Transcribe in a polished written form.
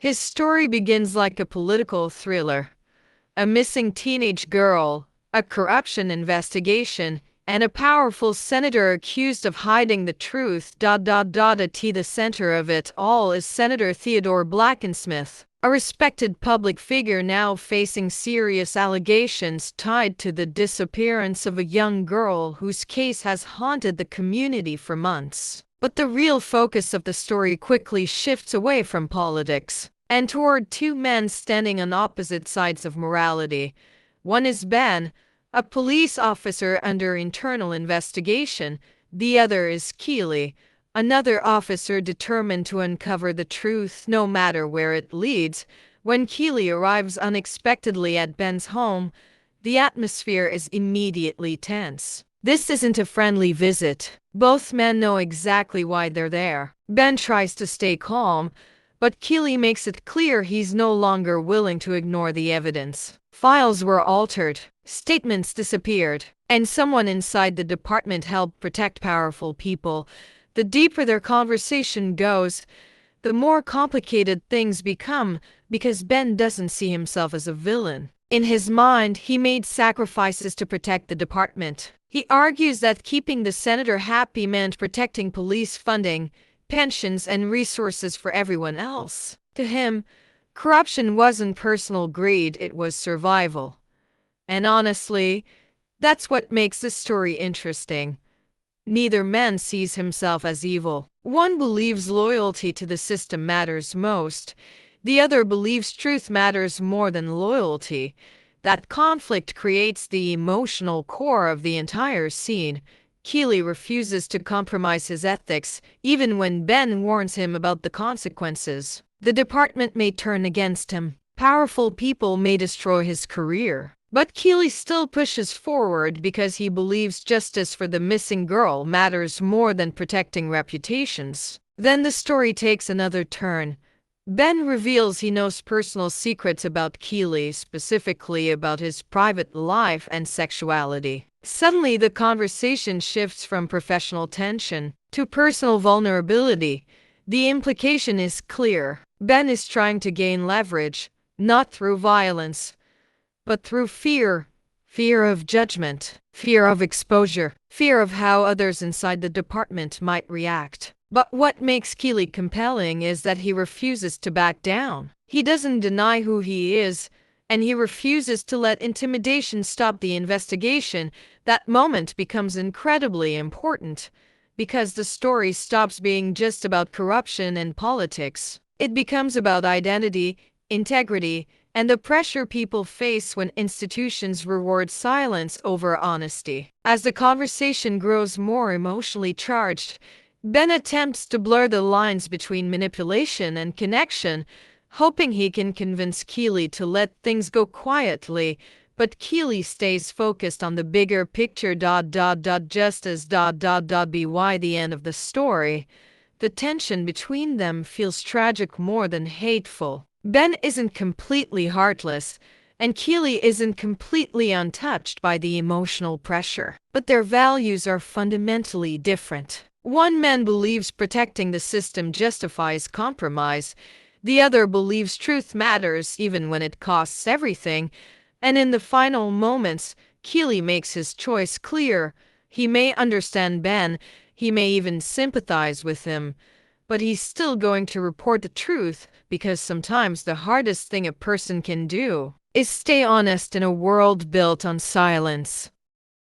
His story begins like a political thriller. A missing teenage girl, a corruption investigation, and a powerful senator accused of hiding the truth. At the center of it all is Senator Theodore Blackensmith, a respected public figure now facing serious allegations tied to the disappearance of a young girl whose case has haunted the community for months. But the real focus of the story quickly shifts away from politics and toward two men standing on opposite sides of morality. One is Ben, a police officer under internal investigation. The other is Keeley, another officer determined to uncover the truth no matter where it leads. When Keeley arrives unexpectedly at Ben's home, the atmosphere is immediately tense. This isn't a friendly visit. Both men know exactly why they're there. Ben tries to stay calm, but Keeley makes it clear he's no longer willing to ignore the evidence. Files were altered, statements disappeared, and someone inside the department helped protect powerful people. The deeper their conversation goes, the more complicated things become, because Ben doesn't see himself as a villain. In his mind, he made sacrifices to protect the department. He argues that keeping the senator happy meant protecting police funding, pensions, and resources for everyone else. To him, corruption wasn't personal greed, it was survival. And honestly, that's what makes this story interesting. Neither man sees himself as evil. One believes loyalty to the system matters most. The other believes truth matters more than loyalty. That conflict creates the emotional core of the entire scene. Keeley refuses to compromise his ethics, even when Ben warns him about the consequences. The department may turn against him. Powerful people may destroy his career. But Keeley still pushes forward because he believes justice for the missing girl matters more than protecting reputations. Then the story takes another turn. Ben reveals he knows personal secrets about Keeley, specifically about his private life and sexuality. Suddenly, the conversation shifts from professional tension to personal vulnerability. The implication is clear. Ben is trying to gain leverage, not through violence, but through fear. Fear of judgment, fear of exposure, fear of how others inside the department might react. But what makes Keeley compelling is that he refuses to back down. He doesn't deny who he is, and he refuses to let intimidation stop the investigation. That moment becomes incredibly important, because the story stops being just about corruption and politics. It becomes about identity, integrity, and the pressure people face when institutions reward silence over honesty. As the conversation grows more emotionally charged, Ben attempts to blur the lines between manipulation and connection, hoping he can convince Keeley to let things go quietly, but Keeley stays focused on the bigger picture. Just as by the end of the story, the tension between them feels tragic more than hateful. Ben isn't completely heartless, and Keeley isn't completely untouched by the emotional pressure, but their values are fundamentally different. One man believes protecting the system justifies compromise. The other believes truth matters even when it costs everything. And in the final moments, Keeley makes his choice clear. He may understand Ben, he may even sympathize with him, but he's still going to report the truth, because sometimes the hardest thing a person can do is stay honest in a world built on silence.